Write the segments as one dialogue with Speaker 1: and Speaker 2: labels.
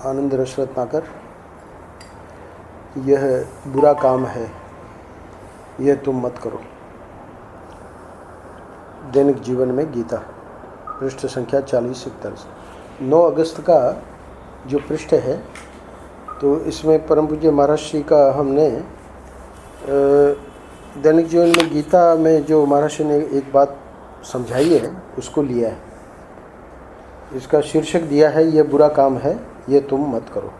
Speaker 1: आनंद रस रत्नाकर, यह बुरा काम है, यह तुम मत करो। दैनिक जीवन में गीता, पृष्ठ संख्या 40-41। 9 अगस्त का जो पृष्ठ है, तो इसमें परम पूज्य महाराज श्री का हमने दैनिक जीवन में गीता में जो महाराज श्री ने एक बात समझाई है उसको लिया है। इसका शीर्षक दिया है, यह बुरा काम है, यह तुम मत करो।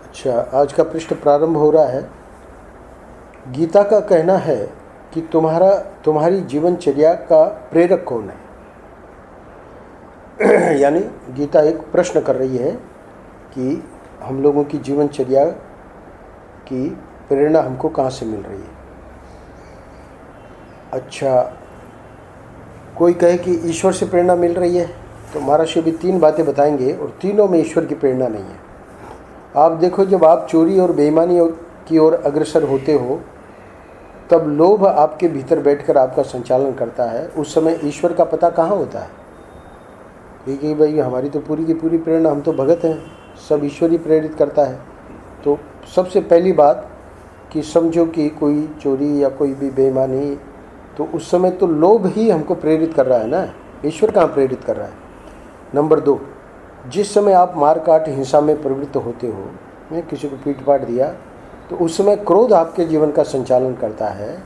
Speaker 1: अच्छा, आज का पृष्ठ प्रारंभ हो रहा है। गीता का कहना है कि तुम्हारी जीवनचर्या का प्रेरक कौन है। यानी गीता एक प्रश्न कर रही है कि हम लोगों की जीवनचर्या की प्रेरणा हमको कहाँ से मिल रही है। अच्छा, कोई कहे कि ईश्वर से प्रेरणा मिल रही है, तो महाराज श्री भी 3 बातें बताएंगे और तीनों में ईश्वर की प्रेरणा नहीं है। आप देखो, जब आप चोरी और बेईमानी की ओर अग्रसर होते हो, तब लोभ आपके भीतर बैठकर आपका संचालन करता है। उस समय ईश्वर का पता कहाँ होता है? कि भाई हमारी तो पूरी की पूरी प्रेरणा, हम तो भगत हैं, सब ईश्वर ही प्रेरित करता है। तो सबसे पहली बात कि समझो कि कोई चोरी या कोई भी बेईमानी, तो उस समय तो लोभ ही हमको प्रेरित कर रहा है ना, ईश्वर कहाँ प्रेरित कर रहा है। नंबर 2, जिस समय आप मार काट हिंसा में प्रवृत्त होते हो, मैं किसी को पीट पाट दिया, तो उस समय क्रोध आपके जीवन का संचालन करता है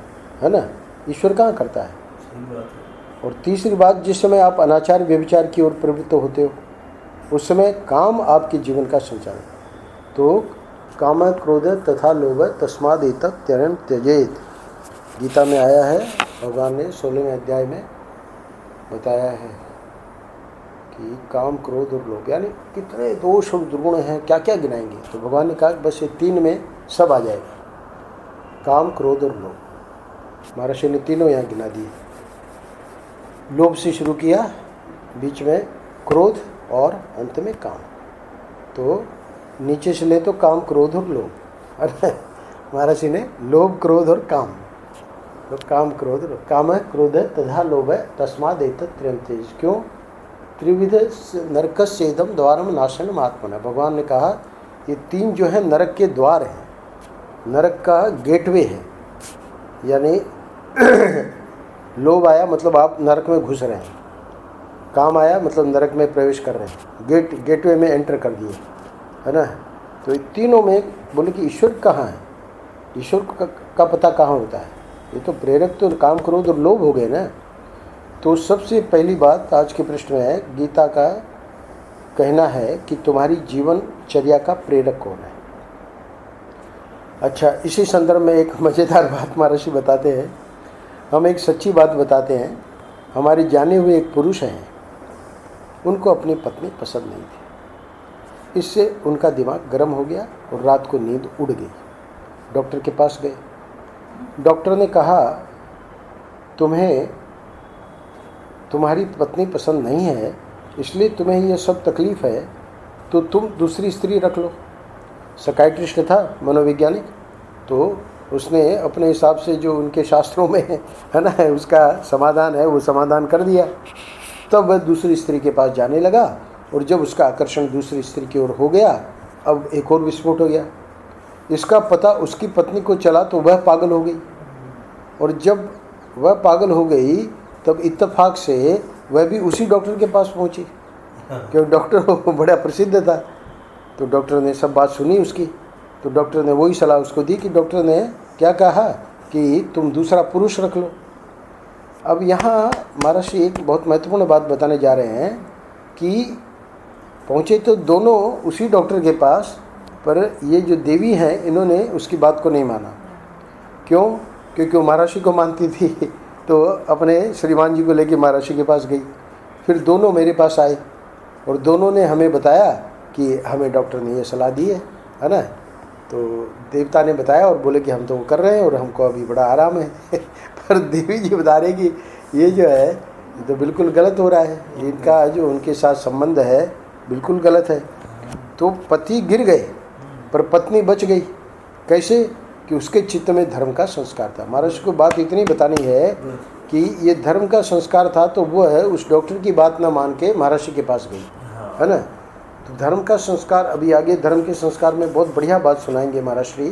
Speaker 1: ना, ईश्वर कहाँ करता है। और तीसरी बात, जिस समय आप अनाचार व्यभिचार की ओर प्रवृत्त होते हो, उस समय काम आपके जीवन का संचालन। तो काम क्रोध तथा लोभ तस्माद एतत् त्यजन त्यजेत, गीता में आया है। भगवान ने 16वें अध्याय में बताया है कि काम क्रोध और लोभ, यानी कितने दोष और दुर्गुण हैं, क्या क्या गिनाएंगे। तो भगवान ने कहा बस ये 3 में सब आ जाएगा, काम क्रोध और लोभ। महाराज ने तीनों यहाँ गिना दिए। लोभ से शुरू किया, बीच में क्रोध और अंत में काम। तो नीचे से ले तो काम क्रोध और लोभ, अरे महाराज ने लोभ क्रोध और काम, तो काम क्रोध, काम है क्रोध है तथा लोभ है तस्माद एतत् त्रयं त्यज। क्यों? त्रिविध नरकस्येदं द्वारम नाशनम आत्मना। भगवान ने कहा ये 3 जो है नरक के द्वार हैं, नरक का गेटवे है। यानी लोभ आया मतलब आप नरक में घुस रहे हैं, काम आया मतलब नरक में प्रवेश कर रहे हैं, गेटवे में एंटर कर दिए, है ना। तो ये तीनों में बोले कि ईश्वर कहाँ है, ईश्वर का पता कहाँ होता है। ये तो प्रेरक तो काम क्रोध और लोभ हो गए ना। तो सबसे पहली बात आज के प्रश्न में है, गीता का कहना है कि तुम्हारी जीवनचर्या का प्रेरक कौन है। अच्छा, इसी संदर्भ में एक मज़ेदार बात महर्षि बताते हैं। हम एक सच्ची बात बताते हैं। हमारे जाने हुए एक पुरुष हैं, उनको अपनी पत्नी पसंद नहीं थी। इससे उनका दिमाग गर्म हो गया और रात को नींद उड़ गई। डॉक्टर के पास गए। डॉक्टर ने कहा तुम्हारी पत्नी पसंद नहीं है, इसलिए तुम्हें ये सब तकलीफ़ है, तो तुम दूसरी स्त्री रख लो। साइकियाट्रिस्ट था, मनोवैज्ञानिक, तो उसने अपने हिसाब से जो उनके शास्त्रों में है ना उसका समाधान है, वो समाधान कर दिया। तब वह दूसरी स्त्री के पास जाने लगा, और जब उसका आकर्षण दूसरी स्त्री की ओर हो गया, अब एक और विस्फोट हो गया। इसका पता उसकी पत्नी को चला तो वह पागल हो गई, और जब वह पागल हो गई तब इत्तेफाक से वह भी उसी डॉक्टर के पास पहुंची, क्योंकि डॉक्टर बड़ा प्रसिद्ध था। तो डॉक्टर ने सब बात सुनी उसकी, तो डॉक्टर ने वही सलाह उसको दी कि डॉक्टर ने क्या कहा कि तुम दूसरा पुरुष रख लो। अब यहाँ महाराज जी एक बहुत महत्वपूर्ण बात बताने जा रहे हैं कि पहुँचे तो दोनों उसी डॉक्टर के पास, पर ये जो देवी हैं इन्होंने उसकी बात को नहीं माना। क्यों? क्योंकि वो महाराज जी को मानती थी, तो अपने श्रीमान जी को लेके महाराज जी के पास गई। फिर दोनों मेरे पास आए और दोनों ने हमें बताया कि हमें डॉक्टर ने ये सलाह दी है ना। तो देवता ने बताया और बोले कि हम तो वो कर रहे हैं और हमको अभी बड़ा आराम है। पर देवी जी बता रहे कि ये जो है ये तो बिल्कुल गलत हो रहा है, इनका जो उनके साथ संबंध है बिल्कुल गलत है। तो पति गिर गए पर पत्नी बच गई। कैसे? कि उसके चित्त में धर्म का संस्कार था। महाराज को बात इतनी बतानी है कि ये धर्म का संस्कार था, तो वो है उस डॉक्टर की बात ना मान के महाराज के पास गई, है ना। तो धर्म का संस्कार, अभी आगे धर्म के संस्कार में बहुत बढ़िया बात सुनाएंगे महाराज श्री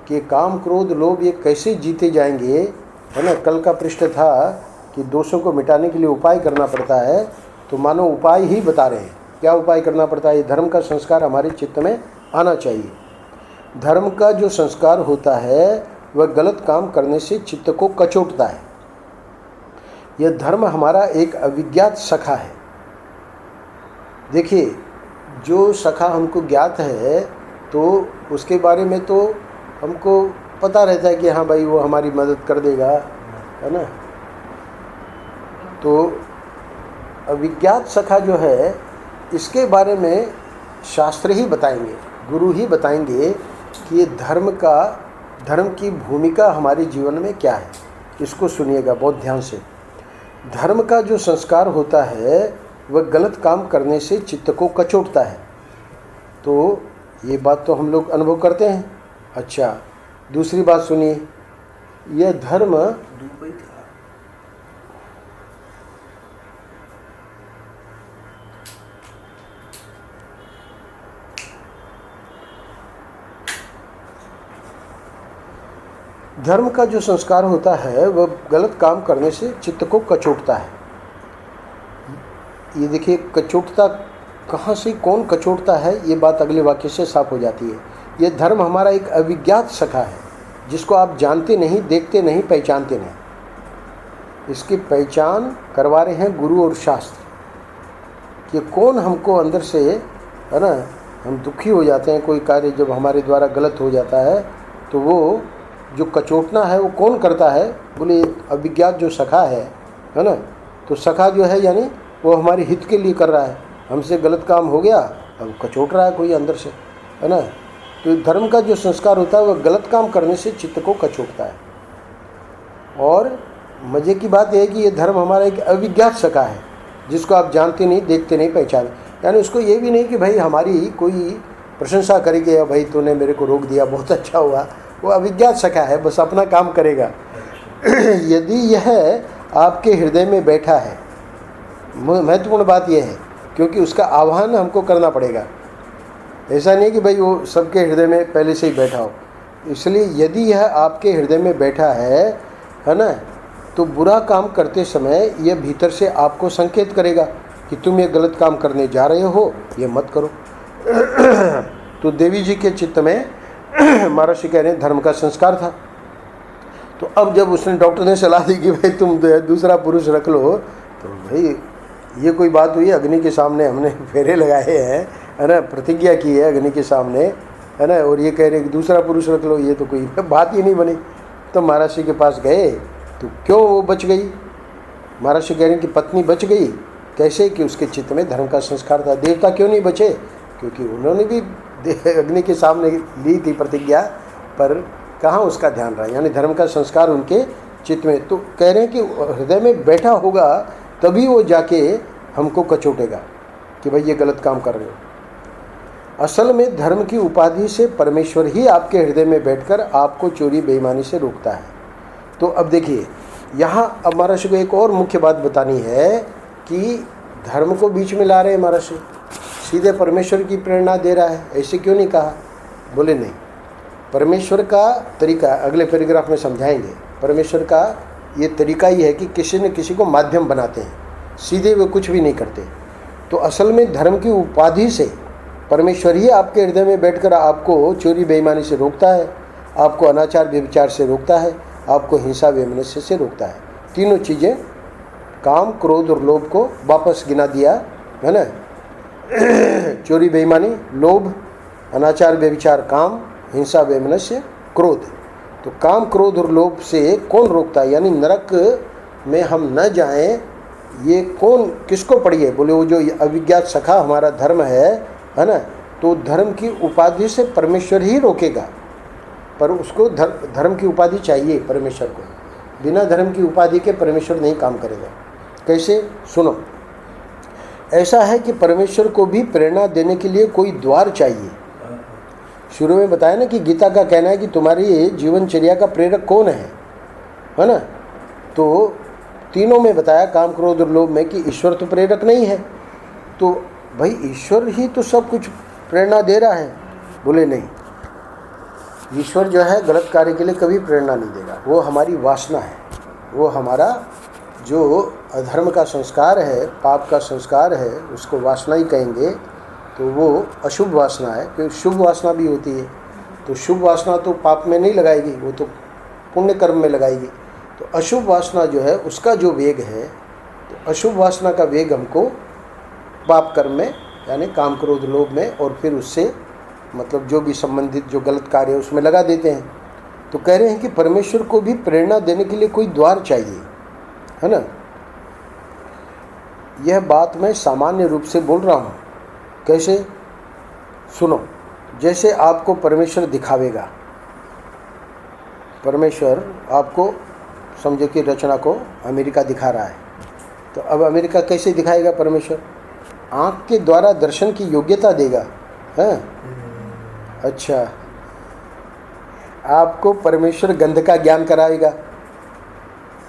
Speaker 1: कि काम क्रोध लोभ ये कैसे जीते जाएंगे, है ना। कल का पृष्ठ था कि दोषों को मिटाने के लिए उपाय करना पड़ता है, तो मानो उपाय ही बता रहे हैं। क्या उपाय करना पड़ता है? धर्म का संस्कार हमारे चित्त में आना चाहिए। धर्म का जो संस्कार होता है वह गलत काम करने से चित्त को कचोटता है। यह धर्म हमारा एक अविज्ञात सखा है। देखिए, जो सखा हमको ज्ञात है तो उसके बारे में तो हमको पता रहता है कि हाँ भाई वो हमारी मदद कर देगा, है ना। तो अविज्ञात सखा जो है इसके बारे में शास्त्र ही बताएंगे, गुरु ही बताएंगे कि ये धर्म की भूमिका हमारे जीवन में क्या है। इसको सुनिएगा बहुत ध्यान से। धर्म का जो संस्कार होता है वह गलत काम करने से चित्त को कचोटता है। तो ये बात तो हम लोग अनुभव करते हैं। अच्छा, दूसरी बात सुनिए, यह धर्म धर्म का जो संस्कार होता है वह गलत काम करने से चित्त को कचोटता है। ये देखिए, कचोटता कहाँ से, कौन कचोटता है, ये बात अगले वाक्य से साफ हो जाती है। यह धर्म हमारा एक अविज्ञात सखा है जिसको आप जानते नहीं, देखते नहीं, पहचानते नहीं। इसकी पहचान करवा रहे हैं गुरु और शास्त्र कि कौन हमको अंदर से, है ना, हम दुखी हो जाते हैं कोई कार्य जब हमारे द्वारा गलत हो जाता है, तो वो जो कचोटना है वो कौन करता है? बोले अविज्ञात जो सखा है ना। तो सखा जो है यानी वो हमारे हित के लिए कर रहा है। हमसे गलत काम हो गया, अब कचोट रहा है कोई अंदर से, है ना। तो धर्म का जो संस्कार होता है वह गलत काम करने से चित्त को कचोटता है। और मज़े की बात यह है कि ये धर्म हमारा एक अविज्ञात सखा है जिसको आप जानते नहीं, देखते नहीं, पहचाने। यानी उसको ये भी नहीं कि भाई हमारी कोई प्रशंसा करेगी या भाई तूने मेरे को रोक दिया, बहुत अच्छा हुआ। वो अविज्ञात सखा है, बस अपना काम करेगा। यदि यह आपके हृदय में बैठा है, महत्वपूर्ण बात यह है, क्योंकि उसका आह्वान हमको करना पड़ेगा। ऐसा नहीं कि भाई वो सबके हृदय में पहले से ही बैठा हो। इसलिए यदि यह आपके हृदय में बैठा है ना, तो बुरा काम करते समय यह भीतर से आपको संकेत करेगा कि तुम ये गलत काम करने जा रहे हो, ये मत करो। तो देवी जी के चित्त में महाराज श्री कह रहे हैं धर्म का संस्कार था। तो अब जब उसने, डॉक्टर ने सलाह दी कि भाई तुम दूसरा पुरुष रख लो, तो भाई ये कोई बात हुई? अग्नि के सामने हमने फेरे लगाए हैं, है ना, प्रतिज्ञा की है अग्नि के सामने, है ना, और ये कह रहे कि दूसरा पुरुष रख लो, ये तो कोई बात ही नहीं बनी। तो महाराज श्री के पास गए, तो क्यों वो बच गई? महाराज श्री कह रहे हैं कि पत्नी बच गई। कैसे? कि उसके चित्त में धर्म का संस्कार था। देवता क्यों नहीं बचे? क्योंकि उन्होंने भी अग्नि के सामने ली थी प्रतिज्ञा, पर कहाँ उसका ध्यान रहा। यानी धर्म का संस्कार उनके चित्त में, तो कह रहे हैं कि हृदय में बैठा होगा तभी वो जाके हमको कचोटेगा कि भाई ये गलत काम कर रहे हो। असल में धर्म की उपाधि से परमेश्वर ही आपके हृदय में बैठकर आपको चोरी बेईमानी से रोकता है। तो अब देखिए, यहाँ अब महाराज को एक और मुख्य बात बतानी है कि धर्म को बीच में ला रहे हैं महाराज, सीधे परमेश्वर की प्रेरणा दे रहा है, ऐसे क्यों नहीं कहा? बोले नहीं, परमेश्वर का तरीका अगले पैराग्राफ में समझाएंगे। परमेश्वर का ये तरीका ही है कि किसी न किसी को माध्यम बनाते हैं, सीधे वे कुछ भी नहीं करते। तो असल में धर्म की उपाधि से परमेश्वर ही आपके हृदय में बैठकर आपको चोरी बेईमानी से रोकता है, आपको अनाचार व्यभिचार से रोकता है, आपको हिंसा वैमनस्य से रोकता है। तीनों चीज़ें, काम क्रोध और लोभ को वापस गिना दिया, है ना। चोरी बेईमानी, लोभ, अनाचार व्यभिचार काम, हिंसा वैमनस्य, क्रोध। तो काम क्रोध और लोभ से कौन रोकता है? यानी नरक में हम न जाएं, ये कौन, किसको पढ़िए? बोले वो जो अविज्ञात सखा हमारा धर्म है ना। तो धर्म की उपाधि से परमेश्वर ही रोकेगा, पर उसको धर्म की उपाधि चाहिए परमेश्वर को। बिना धर्म की उपाधि के परमेश्वर नहीं काम करेगा। कैसे? सुनो, ऐसा है कि परमेश्वर को भी प्रेरणा देने के लिए कोई द्वार चाहिए। शुरू में बताया ना कि गीता का कहना है कि तुम्हारी जीवनचर्या का प्रेरक कौन है ना। तो तीनों में बताया, काम क्रोध और लोभ में, कि ईश्वर तो प्रेरक नहीं है। तो भाई ईश्वर ही तो सब कुछ प्रेरणा दे रहा है। बोले नहीं, ईश्वर जो है गलत कार्य के लिए कभी प्रेरणा नहीं देगा। वो हमारी वासना है, वो हमारा जो अधर्म का संस्कार है, पाप का संस्कार है, उसको वासना ही कहेंगे। तो वो अशुभ वासना है, क्योंकि शुभ वासना भी होती है। तो शुभ वासना तो पाप में नहीं लगाएगी, वो तो पुण्य कर्म में लगाएगी। तो अशुभ वासना जो है उसका जो वेग है, तो अशुभ वासना का वेग हमको पाप कर्म में यानी काम क्रोध लोभ में, और फिर उससे मतलब जो भी संबंधित जो गलत कार्य है उसमें लगा देते हैं। तो कह रहे हैं कि परमेश्वर को भी प्रेरणा देने के लिए कोई द्वार चाहिए, है ना। यह बात मैं सामान्य रूप से बोल रहा हूँ। कैसे? सुनो, जैसे आपको परमेश्वर दिखावेगा, परमेश्वर आपको समझो कि रचना को अमेरिका दिखा रहा है, तो अब अमेरिका कैसे दिखाएगा परमेश्वर? आँख के द्वारा दर्शन की योग्यता देगा, हैं? अच्छा, आपको परमेश्वर गंध का ज्ञान कराएगा,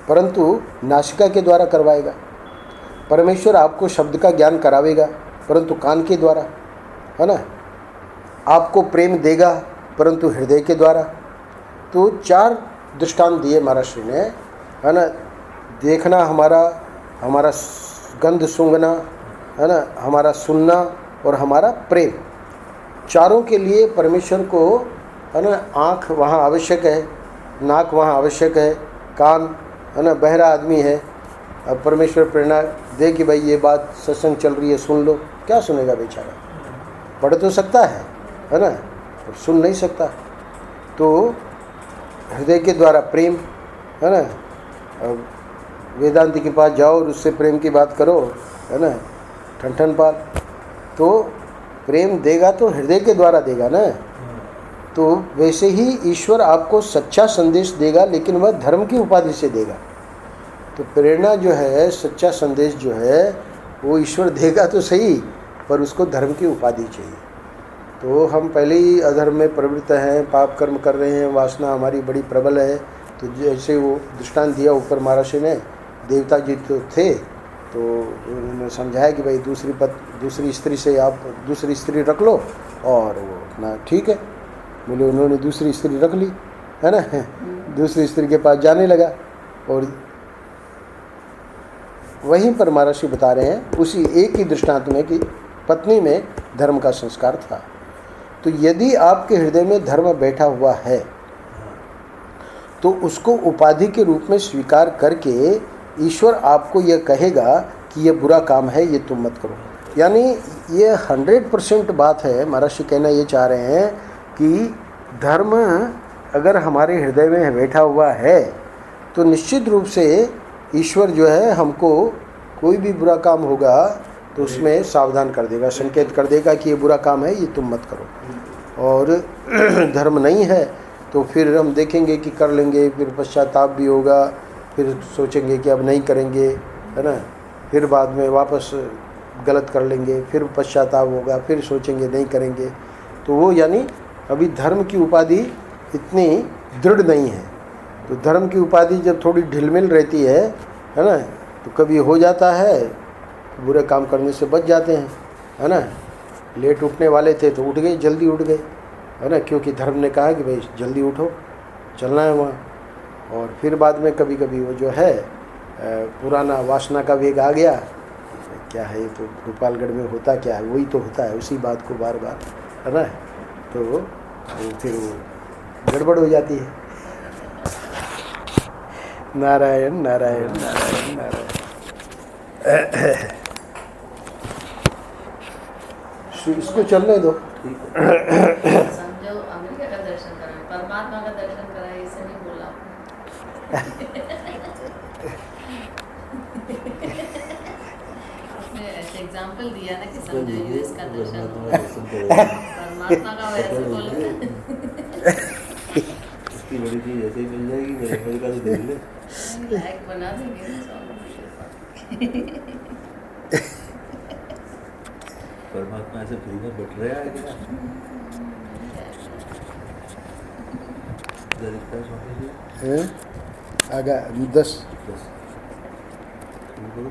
Speaker 1: परंतु नासिका के द्वारा करवाएगा। परमेश्वर आपको शब्द का ज्ञान करावेगा, परंतु कान के द्वारा, है ना। आपको प्रेम देगा, परंतु हृदय के द्वारा। तो 4 दृष्टांत दिए महाराज श्री ने, है ना। देखना हमारा गंध सूंघना, है ना, हमारा सुनना और हमारा प्रेम, चारों के लिए परमेश्वर को, है ना, आँख वहाँ आवश्यक है, नाक वहाँ आवश्यक है, कान, है ना, बहरा आदमी है। अब परमेश्वर प्रेरणा दे कि भाई ये बात सत्संग चल रही है, सुन लो, क्या सुनेगा बेचारा? पढ़ तो सकता है ना, और सुन नहीं सकता। तो हृदय के द्वारा प्रेम, है ना। अब वेदांती के पास जाओ और उससे प्रेम की बात करो, है ना, ठन पाल। तो प्रेम देगा तो हृदय के द्वारा देगा ना। तो वैसे ही ईश्वर आपको सच्चा संदेश देगा, लेकिन वह धर्म की उपाधि से देगा। तो प्रेरणा जो है, सच्चा संदेश जो है, वो ईश्वर देगा तो सही, पर उसको धर्म की उपाधि चाहिए। तो हम पहले ही अधर्म में प्रवृत्त हैं, पाप कर्म कर रहे हैं, वासना हमारी बड़ी प्रबल है। तो जैसे वो दृष्टांत दिया ऊपर महाराज ने, देवता जी तो थे, तो उन्होंने समझाया कि भाई दूसरी स्त्री से आप दूसरी स्त्री रख लो, और वो अपना ठीक है। बोले उन्होंने दूसरी स्त्री रख ली, है ना, दूसरी स्त्री के पास जाने लगा। और वहीं पर महर्षि बता रहे हैं उसी एक ही दृष्टांत में कि पत्नी में धर्म का संस्कार था। तो यदि आपके हृदय में धर्म बैठा हुआ है, तो उसको उपाधि के रूप में स्वीकार करके ईश्वर आपको यह कहेगा कि यह बुरा काम है, ये तुम मत करो। यानी ये 100% बात है। महर्षि कहना ये चाह रहे हैं कि धर्म अगर हमारे हृदय में बैठा हुआ है, तो निश्चित रूप से ईश्वर जो है हमको कोई भी बुरा काम होगा तो उसमें सावधान कर देगा, संकेत कर देगा कि ये बुरा काम है, ये तुम मत करो। और धर्म नहीं है तो फिर हम देखेंगे कि कर लेंगे, फिर पश्चाताप भी होगा, फिर सोचेंगे कि अब नहीं करेंगे, है ना, फिर बाद में वापस गलत कर लेंगे, फिर पश्चाताप होगा, फिर सोचेंगे नहीं करेंगे। तो वो यानी अभी धर्म की उपाधि इतनी दृढ़ नहीं है। तो धर्म की उपाधि जब थोड़ी ढिलमिल रहती है ना, तो कभी हो जाता है, बुरे काम करने से बच जाते हैं, है ना। लेट उठने वाले थे तो उठ गए, जल्दी उठ गए, है ना, क्योंकि धर्म ने कहा कि भाई जल्दी उठो, चलना है वहाँ। और फिर बाद में कभी कभी वो जो है पुराना वासना का वेग आ गया, क्या है ये तो गोपालगढ़ में होता क्या है, वही तो होता है, उसी बात को बार बार, है ना। तो फिर वो गड़बड़ हो जाती है। नारायण नारायण नारायण नारायण। इसको चलने दो।
Speaker 2: समझो अमेरिका का दर्शन कराए, परमात्मा का दर्शन कराए, इसे नहीं बोला आपने ऐसे एग्जांपल दिया ना कि समझो यूएस का दर्शन, परमात्मा का वैसे बोलो
Speaker 3: इसकी बड़ी चीज ऐसे ही मिल जाएगी, मेरे अमेरिका से देख ले,
Speaker 2: लायक बना देंगे
Speaker 3: परमात्मा ऐसे फ्री में बट रहा है क्या? स्वामी जी
Speaker 1: आगा 10
Speaker 3: शुरू करो।